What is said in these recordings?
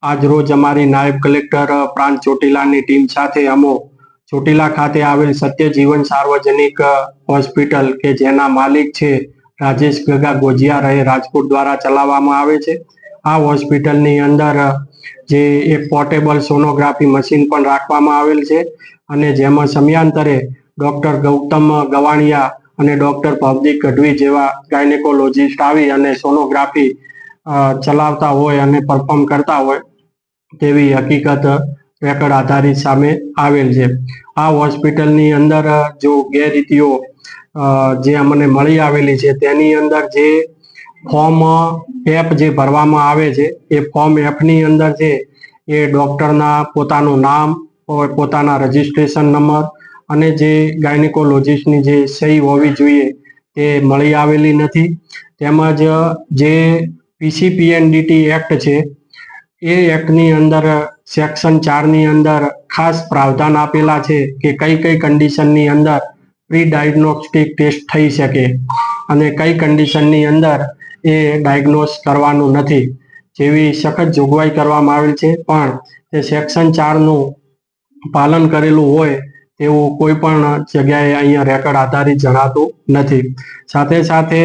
આજરોજ અમારી નાયબ કલેક્ટર પ્રાંત ચોટીલાની ટીમ સાથે અમો ચોટીલા ખાતે આવેલ સત્યજીવન સાર્વજનિક હોસ્પિટલ કે જેના માલિક છે રાજેશ ગગા ગોજિયા રહે રાજકોટ દ્વારા ચલાવવામાં આવે છે। આ હોસ્પિટલની અંદર જે એક પોર્ટેબલ સોનોગ્રાફી મશીન પણ રાખવામાં આવેલ છે અને જેમાં સમયાંતરે ડોક્ટર ગૌતમ ગવાણિયા અને ડોક્ટર ભવદીપ ગઢવી જેવા ગાયનેકોલોજીસ્ટ આવી અને સોનોગ્રાફી ચલાવતા હોય અને પરફોર્મ કરતા હોય તેવી હકીકત રેકર્ડ આધારિત સામે આવેલ છે। આ હોસ્પિટલની અંદર જો ગેરરીતિઓ જે અમને મળી આવેલી છે તેની અંદર જે ફોર્મ એફ જે ભરવામાં આવે છે એ ફોર્મ એફની અંદર છે એ ડૉક્ટરના પોતાનું નામ પોતાના રજિસ્ટ્રેશન નંબર અને જે ગાયનેકોલોજીસ્ટની જે સહી હોવી જોઈએ તે મળી આવેલી નથી। તેમજ જે પીસીપીએનડીટી એક્ટ છે એ એક્ટની અંદર સેક્શન 4ની અંદર ખાસ પ્રાવધાન આપેલા છે કે કઈ કઈ કન્ડિશનની અંદર પ્રી ડાયગ્નોસ્ટિક ટેસ્ટ થઈ શકે અને કઈ કન્ડિશનની અંદર એ ડાયગ્નોસ કરવાનું નથી જેવી સખત જોગવાઈ કરવામાં આવેલ છે। પણ તે સેક્શન 4નું પાલન કરેલું હોય તેવું કોઈ પણ જગ્યાએ અહીંયા રેકર્ડ આધારિત જણાતું નથી। સાથે સાથે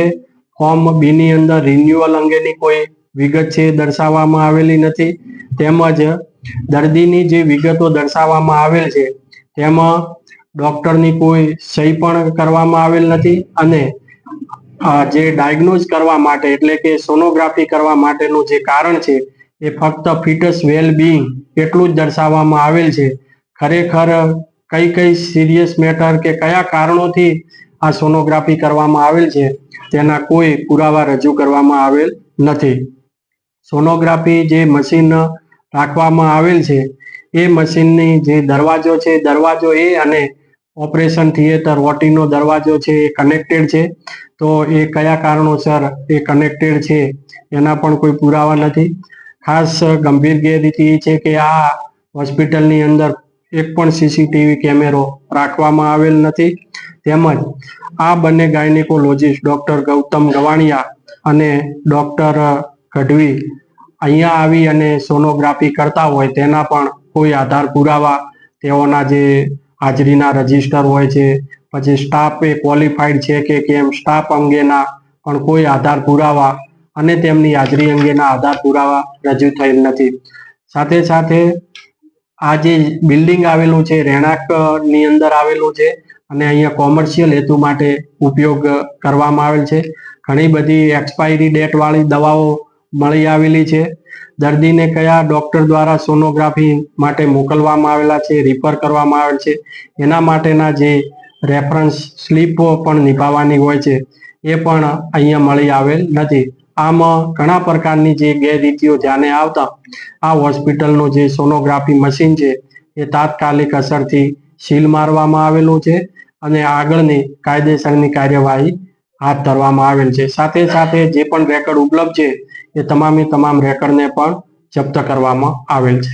ફોર્મ બીની અંદર રિન્યુઅલ અંગેની કોઈ વિગત છે દર્શાવવામાં આવેલી નથી। તેમજ દર્દીની જે વિગતો દર્શાવવામાં આવેલ છે તેમાં ડૉક્ટરની કોઈ સહી પણ કરવામાં આવેલ નથી અને જે ડાયગ્નોઝ કરવા માટે એટલે કે સોનોગ્રાફી કરવા માટેનું જે કારણ છે એ ફક્ત ફિટસ વેલ બીઇંગ એટલું જ દર્શાવવામાં આવેલ છે। ખરેખર કઈ કઈ સિરિયસ મેટર કે કયા કારણોથી આ સોનોગ્રાફી કરવામાં આવેલ છે તેના કોઈ પુરાવા રજૂ કરવામાં આવેલ નથી। સોનોગ્રાફી જે મશીન રાખવામાં આવેલ છે એ મશીનની જે દરવાજો છે દરવાજો એ અને ઓપરેશન થિયેટર ઓટીનો દરવાજો છે એ કનેક્ટેડ છે તો એ કયા કારણોસર એ કનેક્ટેડ છે એના પણ કોઈ પુરાવા નથી। ખાસ ગંભીર ગેરરીતિ એ છે કે આ હોસ્પિટલની અંદર એક પણ સીસીટીવી કેમેરો રાખવામાં આવેલ નથી। તેમજ આ બંને ગાયનેકોલોજીસ્ટ ડૉક્ટર ગૌતમ ગવાણિયા અને ડૉક્ટર ગઢવી અહીંયા આવી અને સોનોગ્રાફી કરતા હોય તેના પણ કોઈ આધાર પુરાવા તેઓના જે હાજરીના રજિસ્ટર હોય છે પછી સ્ટાફ એ ક્વોલિફાઈડ છે કે કેમ સ્ટાફ અંગેના પણ કોઈ આધાર પુરાવા અને તેમની હાજરી અંગેના આધાર પુરાવા રજૂ થયેલ નથી। સાથે સાથે આ જે બિલ્ડિંગ આવેલું છે રહેણાંકની અંદર આવેલું છે અને અહીંયા કોમર્શિયલ હેતુ માટે ઉપયોગ કરવામાં આવેલ છે। ઘણી બધી એક્સપાયરી ડેટ વાળી દવાઓ મળી આવેલી છે। દર્દીને કયા ડૉક્ટર દ્વારા સોનોગ્રાફી માટે મોકલવામાં આવેલા છે રિફર કરવામાં આવેલ છે એના માટેના જે રેફરન્સ સ્લીપો પણ નિભાવવાની હોય છે એ પણ અહીંયા મળી આવેલ નથી। આમ ઘણા પ્રકારની જે ગેરરીતિઓ ધ્યાને આવતા આ હોસ્પિટલનું જે સોનોગ્રાફી મશીન છે એ તાત્કાલિક અસરથી સીલ મારવામાં આવેલું છે અને આગળની કાયદેસરની કાર્યવાહી હાથ ધરવામાં આવેલ છે। સાથે સાથે જે પણ રેકર્ડ ઉપલબ્ધ છે એ તમામે તમામ રેકર્ડને પણ જપ્ત કરવામાં આવેલ છે।